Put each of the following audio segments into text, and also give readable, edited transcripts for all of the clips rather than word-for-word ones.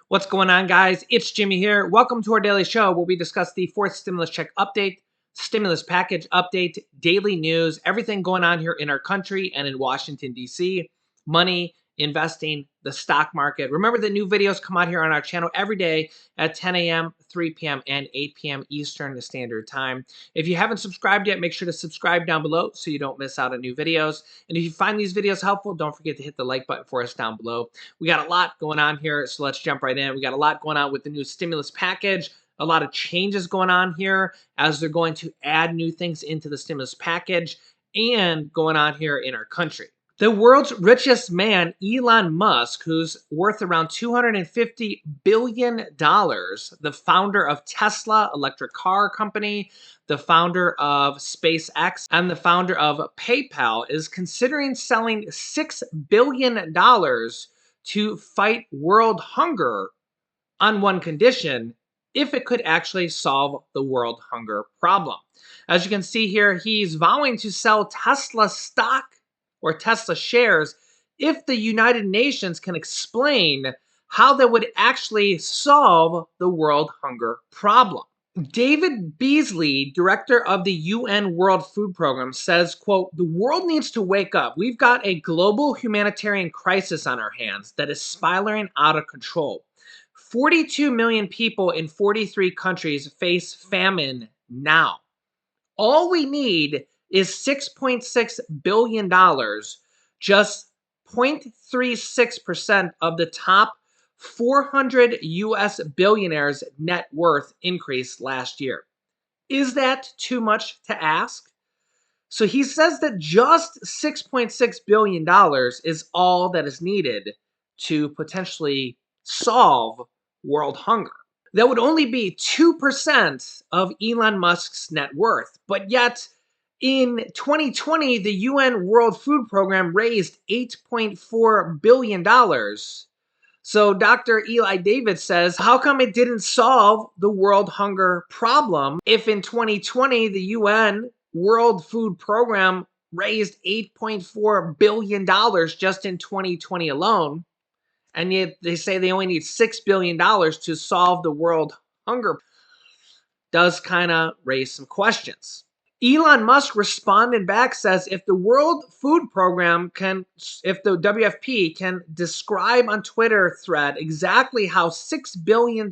What's going on, guys? It's Jimmy here. Welcome to our daily show where we discuss the fourth stimulus check update, stimulus package update, daily news, everything going on here in our country and in Washington, D.C., money, investing, the stock market. Remember that new videos come out here on our channel every day at 10 a.m., 3 p.m., and 8 p.m. Eastern Standard Time. If you haven't subscribed yet, make sure to subscribe down below so you don't miss out on new videos. And if you find these videos helpful, don't forget to hit the like button for us down below. We got a lot going on here, so let's jump right in. We got a lot going on with the new stimulus package, a lot of changes going on here as they're going to add new things into the stimulus package and going on here in our country. The world's richest man, Elon Musk, who's worth around $250 billion, the founder of Tesla electric car company, the founder of SpaceX, and the founder of PayPal, is considering selling $6 billion to fight world hunger on one condition: if it could actually solve the world hunger problem. As you can see here, he's vowing to sell Tesla stock or Tesla shares if the United Nations can explain how that would actually solve the world hunger problem. David Beasley, director of the UN World Food Program, says, quote, "The world needs to wake up. We've got a global humanitarian crisis on our hands that is spiraling out of control. 42 million people in 43 countries face famine now. All we need is $6.6 billion, just 0.36% of the top 400 US billionaires' net worth increase last year. Is that too much to ask?" So he says that just $6.6 billion is all that is needed to potentially solve world hunger. That would only be 2% of Elon Musk's net worth. But yet, in 2020, the UN World Food Program raised $8.4 billion. So Dr. Eli David says, how come it didn't solve the world hunger problem if in 2020 the UN World Food Program raised $8.4 billion just in 2020 alone? And yet they say they only need $6 billion to solve the world hunger. Does kind of raise some questions. Elon Musk responded back, says if the World Food Program if the WFP can describe on Twitter thread exactly how $6 billion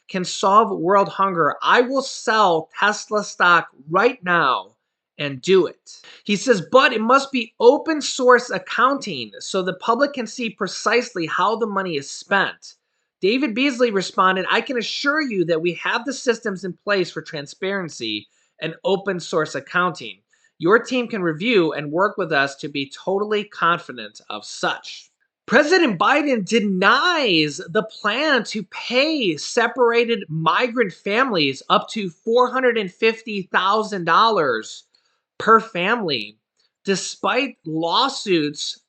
can solve world hunger, I will sell Tesla stock right now and do it. He says, but it must be open source accounting so the public can see precisely how the money is spent. David Beasley responded, I can assure you that we have the systems in place for transparency and open source accounting. Your team can review and work with us to be totally confident of such. President Biden denies the plan to pay separated migrant families up to $450,000 per family, despite lawsuits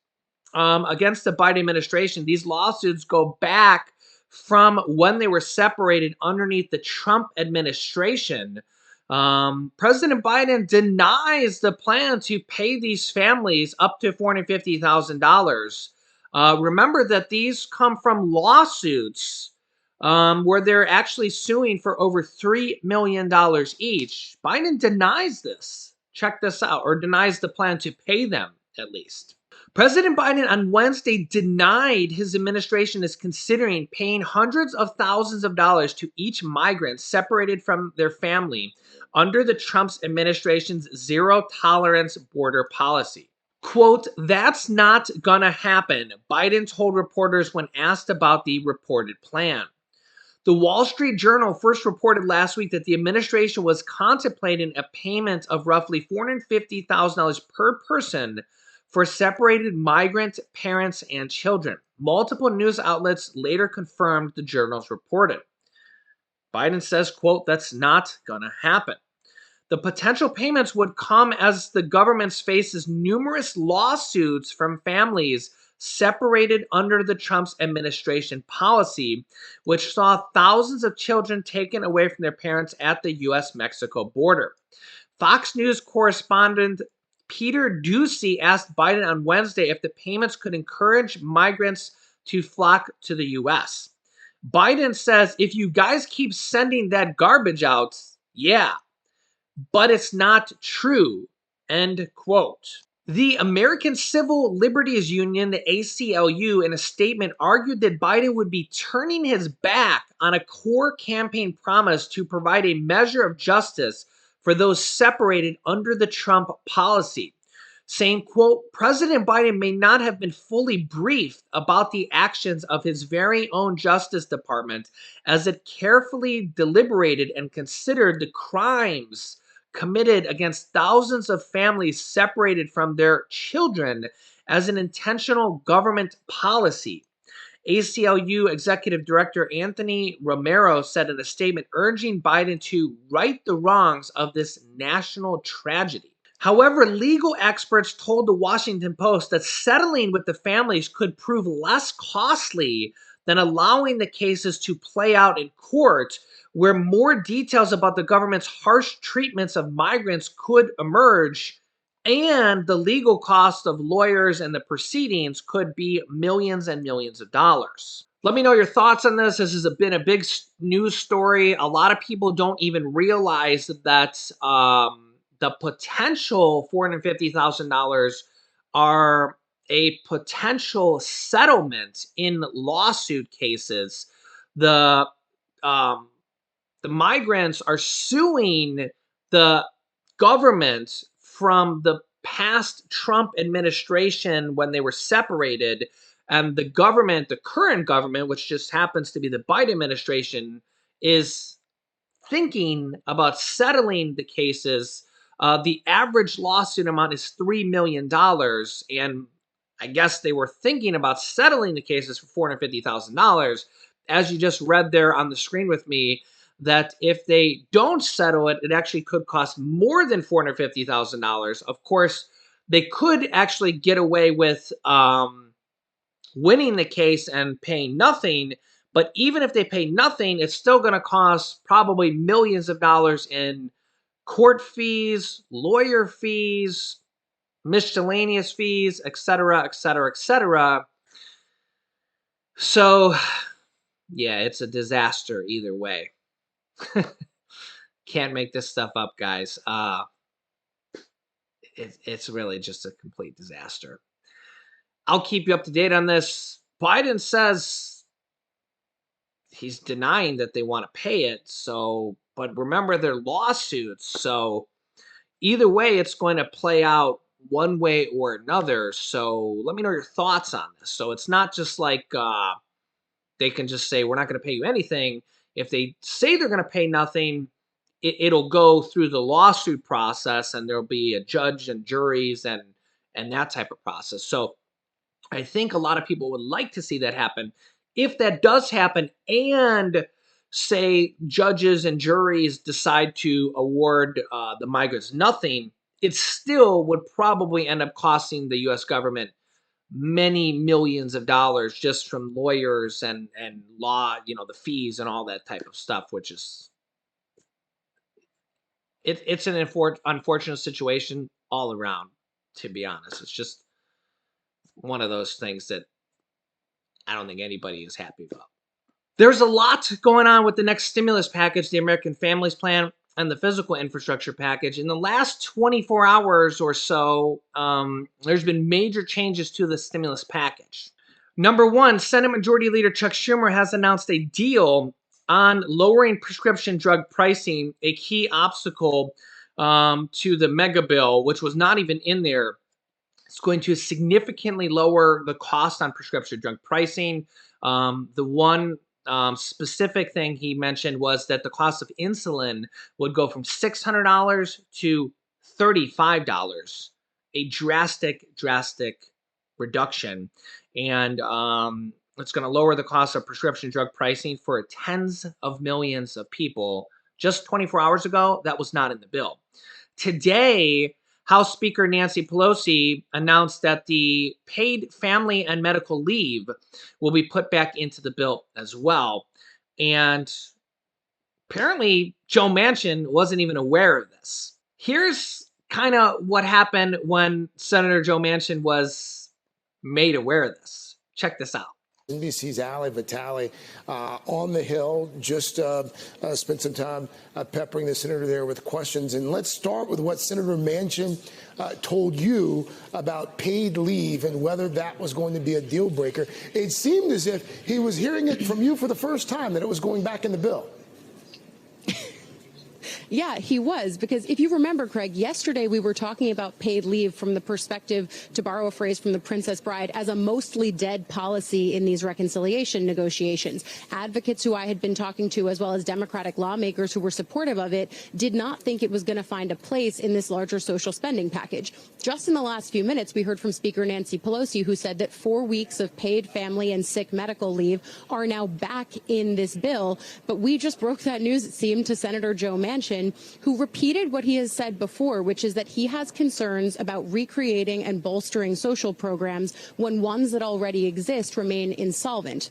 against the Biden administration. These lawsuits go back from when they were separated underneath the Trump administration. President Biden denies the plan to pay these families up to $450,000. Remember that these come from lawsuits where they're actually suing for over $3 million each. Biden denies this. Check this out, or denies the plan to pay them, at least. President Biden on Wednesday denied his administration is considering paying hundreds of thousands of dollars to each migrant separated from their family under the Trump administration's zero-tolerance border policy. Quote, that's not gonna happen, Biden told reporters when asked about the reported plan. The Wall Street Journal first reported last week that the administration was contemplating a payment of roughly $450,000 per person for separated migrant parents and children. Multiple news outlets later confirmed the journal's reported. Biden says, quote, that's not gonna happen. The potential payments would come as the government faces numerous lawsuits from families separated under the Trump administration policy, which saw thousands of children taken away from their parents at the U.S.-Mexico border. Fox News correspondent Peter Doocy asked Biden on Wednesday if the payments could encourage migrants to flock to the U.S. Biden says, if you guys keep sending that garbage out, yeah, but it's not true. End quote. The American Civil Liberties Union, the ACLU, in a statement argued that Biden would be turning his back on a core campaign promise to provide a measure of justice for those separated under the Trump policy, saying, quote, President Biden may not have been fully briefed about the actions of his very own Justice Department as it carefully deliberated and considered the crimes committed against thousands of families separated from their children as an intentional government policy. ACLU Executive Director Anthony Romero said in a statement urging Biden to right the wrongs of this national tragedy. However, legal experts told the Washington Post that settling with the families could prove less costly than allowing the cases to play out in court, where more details about the government's harsh treatments of migrants could emerge, and the legal cost of lawyers and the proceedings could be millions and millions of dollars. Let me know your thoughts on this. This has been a big news story. A lot of people don't even realize that the potential $450,000 are a potential settlement in lawsuit cases. The um, the migrants are suing the government from the past Trump administration when they were separated. And the government, the current government, which just happens to be the Biden administration, is thinking about settling the cases. The average lawsuit amount is $3 million, and I guess they were thinking about settling the cases for $450,000. As you just read there on the screen with me, that if they don't settle it, it actually could cost more than $450,000. Of course, they could actually get away with winning the case and paying nothing. But even if they pay nothing, it's still going to cost probably millions of dollars in court fees, lawyer fees, miscellaneous fees, etc., etc., etc. So, yeah, it's a disaster either way. Can't make this stuff up, guys. It's really just a complete disaster. I'll keep you up to date on this. Biden says he's denying that they want to pay it. So, but remember, they're lawsuits. So, either way, it's going to play out one way or another. So, let me know your thoughts on this. So, it's not just like they can just say, we're not going to pay you anything. If they say they're going to pay nothing, it'll go through the lawsuit process, and there'll be a judge and juries and that type of process. So, I think a lot of people would like to see that happen. If that does happen, and say judges and juries decide to award the migrants nothing, it still would probably end up costing the U.S. government many millions of dollars just from lawyers and law, the fees and all that type of stuff, which is it's an unfortunate situation all around. To be honest, it's just one of those things that I don't think anybody is happy about. There's a lot going on with the next stimulus package, the American Families Plan, and the physical infrastructure package. In the last 24 hours or so, there's been major changes to the stimulus package. Number one, Senate Majority Leader Chuck Schumer has announced a deal on lowering prescription drug pricing, a key obstacle to the mega bill, which was not even in there. It's going to significantly lower the cost on prescription drug pricing. The one specific thing he mentioned was that the cost of insulin would go from $600 to $35, a drastic reduction. And it's going to lower the cost of prescription drug pricing for tens of millions of people. Just 24 hours ago, that was not in the bill. Today, House Speaker Nancy Pelosi announced that the paid family and medical leave will be put back into the bill as well. And apparently, Joe Manchin wasn't even aware of this. Here's kind of what happened when Senator Joe Manchin was made aware of this. Check this out. NBC's Ali Vitale on the Hill just spent some time peppering the senator there with questions. And let's start with what Senator Manchin told you about paid leave and whether that was going to be a deal breaker. It seemed as if he was hearing it from you for the first time, that it was going back in the bill. Yeah, he was, because if you remember, Craig, yesterday we were talking about paid leave from the perspective, to borrow a phrase from the Princess Bride, as a mostly dead policy in these reconciliation negotiations. Advocates who I had been talking to, as well as Democratic lawmakers who were supportive of it, did not think it was going to find a place in this larger social spending package. Just in the last few minutes, we heard from Speaker Nancy Pelosi, who said that 4 weeks of paid family and sick medical leave are now back in this bill. But we just broke that news, it seemed, to Senator Joe Manchin, who repeated what he has said before, which is that he has concerns about recreating and bolstering social programs when ones that already exist remain insolvent.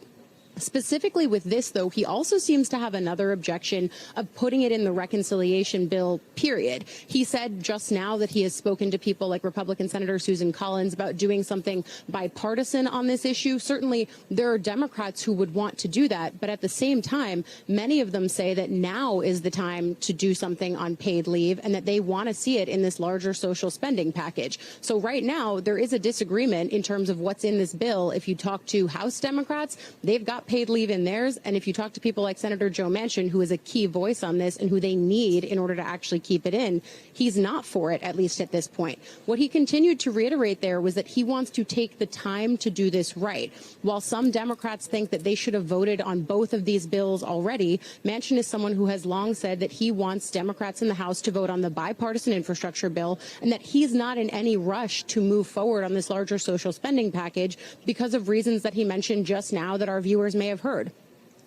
Specifically with this, though, he also seems to have another objection of putting it in the reconciliation bill, period. He said just now that he has spoken to people like Republican Senator Susan Collins about doing something bipartisan on this issue. Certainly, there are Democrats who would want to do that. But at the same time, many of them say that now is the time to do something on paid leave and that they want to see it in this larger social spending package. So right now, there is a disagreement in terms of what's in this bill. If you talk to House Democrats, they've got paid leave in theirs. And if you talk to people like Senator Joe Manchin, who is a key voice on this and who they need in order to actually keep it in, he's not for it, at least at this point. What he continued to reiterate there was that he wants to take the time to do this right. While some Democrats think that they should have voted on both of these bills already, Manchin is someone who has long said that he wants Democrats in the House to vote on the bipartisan infrastructure bill and that he's not in any rush to move forward on this larger social spending package because of reasons that he mentioned just now that our viewers may have heard.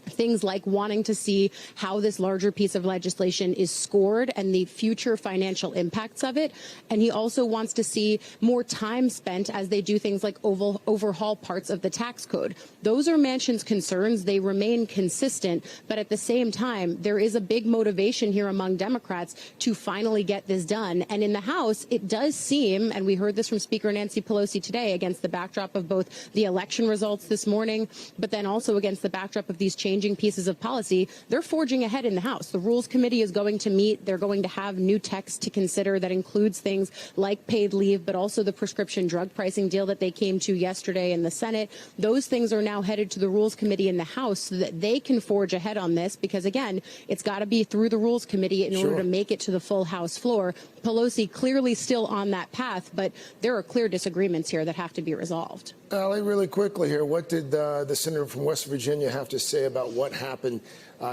Things like wanting to see how this larger piece of legislation is scored and the future financial impacts of it. And he also wants to see more time spent as they do things like overhaul parts of the tax code. Those are Manchin's concerns. They remain consistent. But at the same time, there is a big motivation here among Democrats to finally get this done. And in the House, it does seem, and we heard this from Speaker Nancy Pelosi today against the backdrop of both the election results this morning, but then also against the backdrop of these changing pieces of policy, they're forging ahead in the House. The Rules Committee is going to meet. They're going to have new text to consider that includes things like paid leave, but also the prescription drug pricing deal that they came to yesterday in the Senate. Those things are now headed to the Rules Committee in the House so that they can forge ahead on this because, again, it's got to be through the Rules Committee in order to make it to the full House floor. Pelosi clearly still on that path, but there are clear disagreements here that have to be resolved. Ali, really quickly here, what did the senator from West Virginia have to say about what happened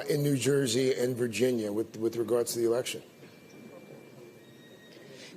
in New Jersey and Virginia with regards to the election?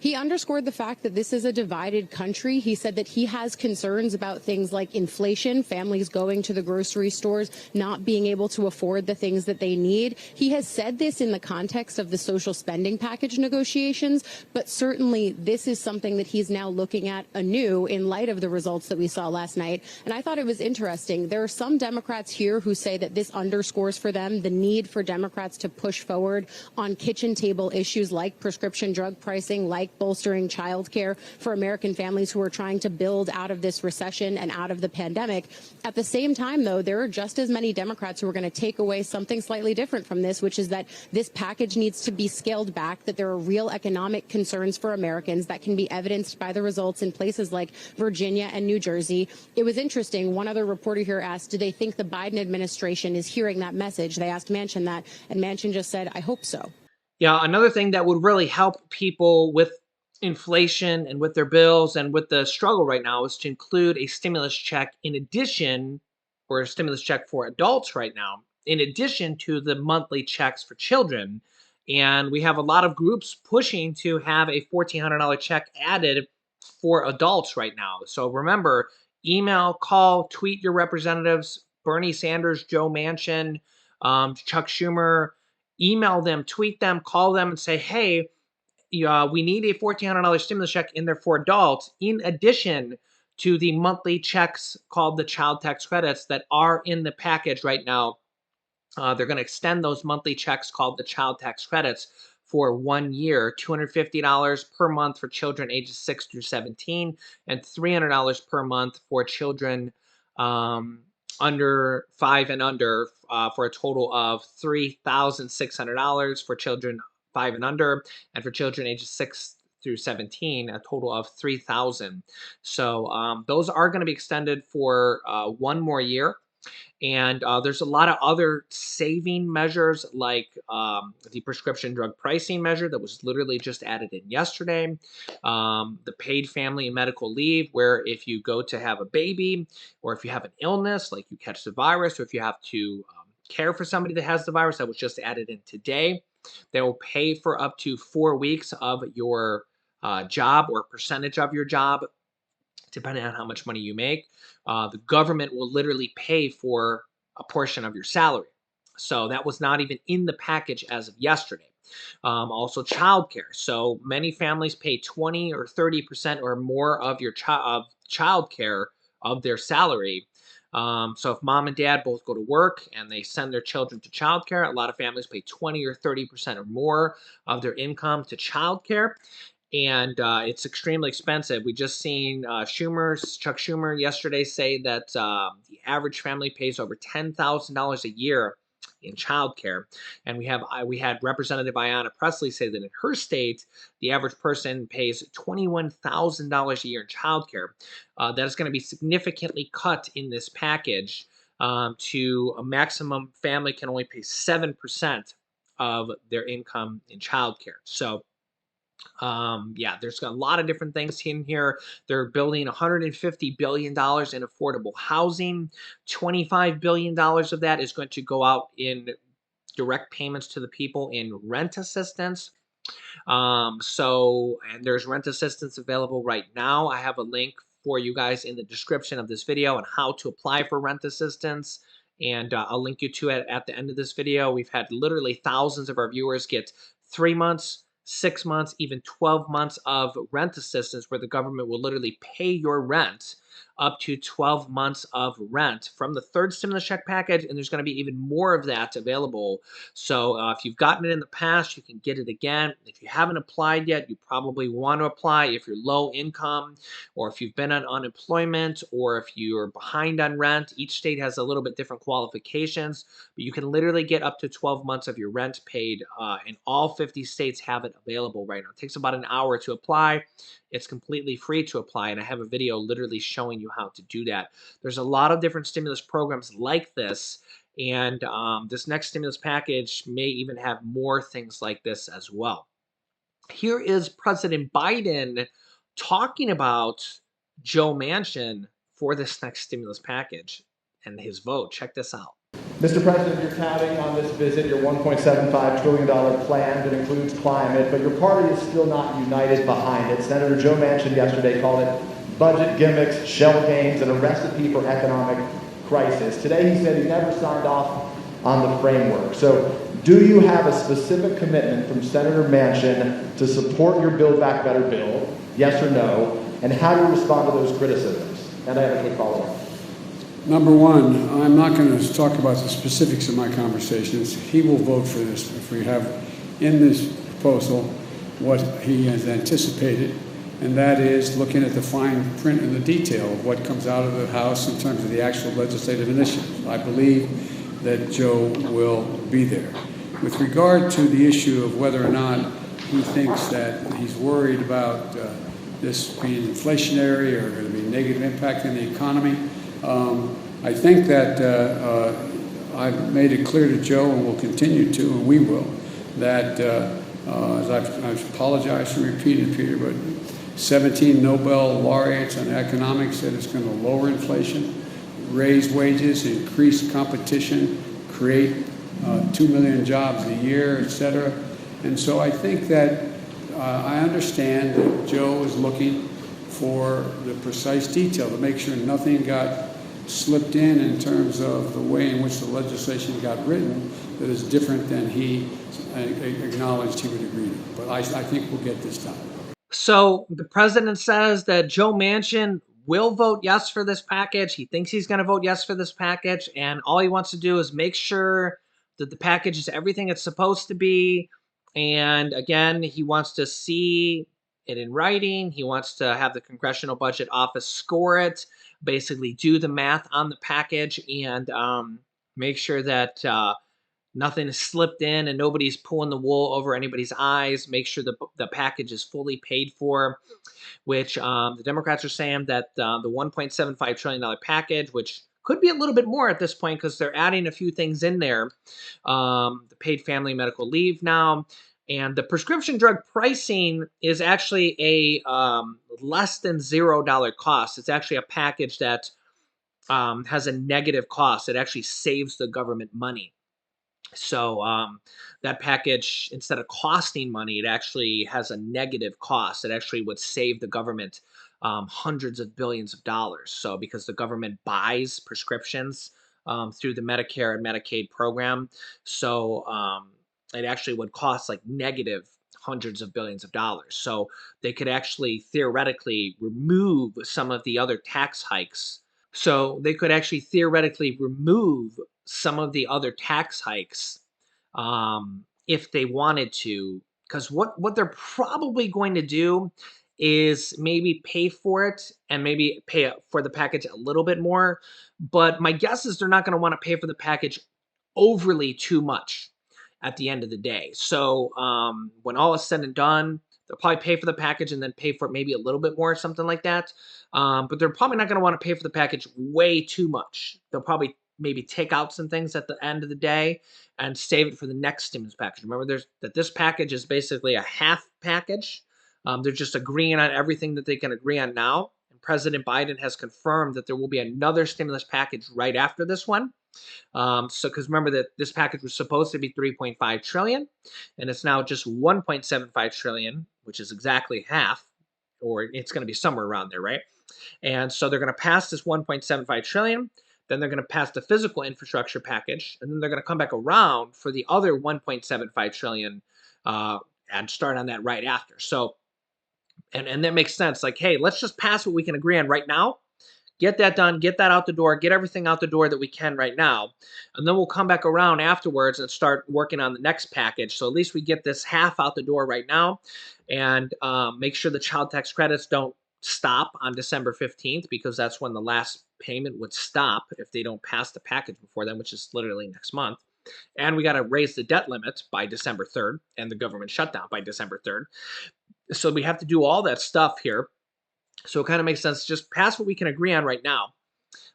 He underscored the fact that this is a divided country. He said that he has concerns about things like inflation, families going to the grocery stores, not being able to afford the things that they need. He has said this in the context of the social spending package negotiations, but certainly this is something that he's now looking at anew in light of the results that we saw last night. And I thought it was interesting. There are some Democrats here who say that this underscores for them the need for Democrats to push forward on kitchen table issues like prescription drug pricing, like bolstering child care for American families who are trying to build out of this recession and out of the pandemic. At the same time, though, there are just as many Democrats who are going to take away something slightly different from this, which is that this package needs to be scaled back, that there are real economic concerns for Americans that can be evidenced by the results in places like Virginia and New Jersey. It was interesting. One other reporter here asked, do they think the Biden administration is hearing that message? They asked Manchin that, and Manchin just said, I hope so. Yeah, another thing that would really help people with inflation and with their bills and with the struggle right now is to include a stimulus check in addition, or a stimulus check for adults right now, in addition to the monthly checks for children. And we have a lot of groups pushing to have a $1,400 check added for adults right now. So remember, email, call, tweet your representatives, Bernie Sanders, Joe Manchin, Chuck Schumer, email them, tweet them, call them and say, hey, we need a $1,400 stimulus check in there for adults, in addition to the monthly checks called the child tax credits that are in the package right now. They're going to extend those monthly checks called the child tax credits for 1 year, $250 per month for children ages 6 through 17, and $300 per month for children under 5 and under for a total of $3,600 for children 5 and under, and for children ages 6 through 17, a total of 3,000. So those are going to be extended for 1 more year. And there's a lot of other saving measures like the prescription drug pricing measure that was literally just added in yesterday. The paid family and medical leave, where if you go to have a baby or if you have an illness, like you catch the virus, or if you have to care for somebody that has the virus, that was just added in today. They will pay for up to 4 weeks of your job or percentage of your job depending on how much money you make. The government will literally pay for a portion of your salary. So that was not even in the package as of yesterday. Also, childcare. So many families pay 20 or 30% or more of your child care of their salary. So if mom and dad both go to work and they send their children to childcare, a lot of families pay 20 or 30% or more of their income to childcare, and it's extremely expensive. We just seen Chuck Schumer yesterday say that the average family pays over $10,000 a year in childcare, and we had Representative Ayanna Pressley say that in her state, the average person pays $21,000 a year in childcare. That is going to be significantly cut in this package to a maximum family can only pay 7% of their income in childcare. So yeah, there's a lot of different things in here. They're building $150 billion in affordable housing. $25 billion of that is going to go out in direct payments to the people in rent assistance. And there's rent assistance available right now. I have a link for you guys in the description of this video on how to apply for rent assistance. And I'll link you to it at the end of this video. We've had literally thousands of our viewers get 3 months, 6 months, even 12 months of rent assistance where the government will literally pay your rent up to 12 months of rent from the third stimulus check package. And there's going to be even more of that available. So if you've gotten it in the past, you can get it again. If you haven't applied yet, you probably want to apply if you're low income, or if you've been on unemployment, or if you're behind on rent. Each state has a little bit different qualifications, but you can literally get up to 12 months of your rent paid, and all 50 states have it available right now. It takes about an hour to apply. It's completely free to apply, and I have a video literally showing you how to do that. There's a lot of different stimulus programs like this, and this next stimulus package may even have more things like this as well. Here is President Biden talking about Joe Manchin for this next stimulus package and his vote. Check this out. Mr. President, you're touting on this visit your $1.75 trillion plan that includes climate, but your party is still not united behind it. Senator Joe Manchin yesterday called it budget gimmicks, shell games, and a recipe for economic crisis. Today he said he never signed off on the framework. So do you have a specific commitment from Senator Manchin to support your Build Back Better bill, yes or no, and how do you respond to those criticisms? And I have a quick follow-up. Number one, I'm not going to talk about the specifics of my conversations. He will vote for this if we have in this proposal what he has anticipated, and that is looking at the fine print and the detail of what comes out of the House in terms of the actual legislative initiative. I believe that Joe will be there. With regard to the issue of whether or not he thinks that he's worried about this being inflationary or going to be a negative impact on the economy, I think that I've made it clear to Joe, and will continue to, and we will, that as I've apologized for repeating, Peter, but 17 Nobel laureates on economics said it's going to lower inflation, raise wages, increase competition, create 2 million jobs a year, et cetera. And so I think that I understand that Joe is looking for the precise detail to make sure nothing got slipped in terms of the way in which the legislation got written that is different than he acknowledged he would agree to. But I think we'll get this done. So the president says that Joe Manchin will vote yes for this package. He thinks he's going to vote yes for this package, and all he wants to do is make sure that the package is everything it's supposed to be. And again, he wants to see it in writing. He wants to have the Congressional Budget Office score it, basically do the math on the package, and make sure that nothing is slipped in and nobody's pulling the wool over anybody's eyes. Make sure the package is fully paid for, which the Democrats are saying that the $1.75 trillion package, which could be a little bit more at this point because they're adding a few things in there, the paid family medical leave now, and the prescription drug pricing is actually a less than $0 cost. It's actually a package that has a negative cost. It actually saves the government money. So that package, instead of costing money, it actually has a negative cost. It actually would save the government hundreds of billions of dollars. So because the government buys prescriptions through the Medicare and Medicaid program, so it actually would cost like negative hundreds of billions of dollars. So they could actually theoretically remove some of the other tax hikes. So they could actually theoretically remove some of the other tax hikes if they wanted to. Because what they're probably going to do is maybe pay for it and maybe pay for the package a little bit more. But my guess is they're not going to want to pay for the package overly too much at the end of the day. So when all is said and done, they'll probably pay for the package and then pay for it maybe a little bit more, something like that. But they're probably not going to want to pay for the package way too much. They'll probably maybe take out some things at the end of the day and save it for the next stimulus package. Remember, this package is basically a half package. They're just agreeing on everything that they can agree on now. And President Biden has confirmed that there will be another stimulus package right after this one. So, because remember that this package was supposed to be 3.5 trillion, and it's now just 1.75 trillion, which is exactly half, or it's going to be somewhere around there, right? And so they're going to pass this 1.75 trillion. Then they're going to pass the physical infrastructure package, and then they're going to come back around for the other 1.75 trillion and start on that right after. So, and that makes sense. Like, hey, let's just pass what we can agree on right now, get that done, get that out the door, get everything out the door that we can right now. And then we'll come back around afterwards and start working on the next package. So at least we get this half out the door right now and make sure the child tax credits don't stop on December 15th because that's when the last payment would stop if they don't pass the package before then, which is literally next month. And we got to raise the debt limit by December 3rd and the government shutdown by December 3rd. So we have to do all that stuff here. So it kind of makes sense. Just pass what we can agree on right now.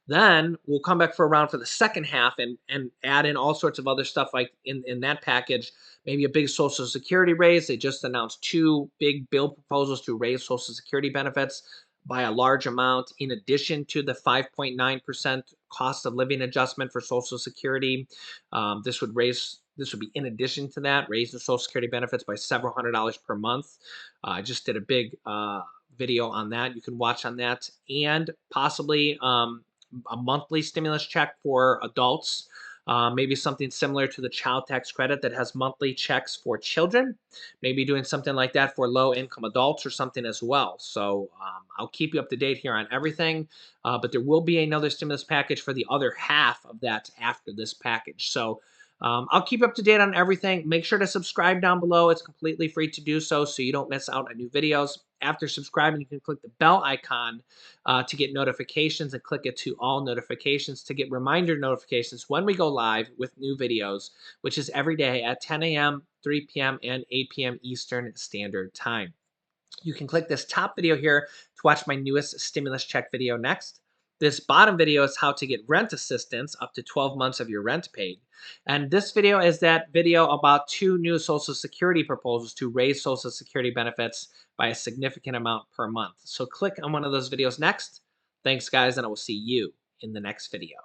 Then we'll come back for a round for the second half and add in all sorts of other stuff like in that package, maybe a big Social Security raise. They just announced two big bill proposals to raise Social Security benefits by a large amount, in addition to the 5.9% cost of living adjustment for Social Security. This would be in addition to that, raise the Social Security benefits by several $100s per month. I just did a big video on that. You can watch on that, and possibly a monthly stimulus check for adults. Maybe something similar to the child tax credit that has monthly checks for children. Maybe doing something like that for low income adults or something as well. So I'll keep you up to date here on everything. But there will be another stimulus package for the other half of that after this package. So I'll keep you up to date on everything. Make sure to subscribe down below. It's completely free to do so you don't miss out on new videos. After subscribing, you can click the bell icon to get notifications and click it to all notifications to get reminder notifications when we go live with new videos, which is every day at 10 a.m., 3 p.m., and 8 p.m. Eastern Standard Time. You can click this top video here to watch my newest stimulus check video next. This bottom video is how to get rent assistance up to 12 months of your rent paid. And this video is that video about two new Social Security proposals to raise Social Security benefits by a significant amount per month. So click on one of those videos next. Thanks, guys, and I will see you in the next video.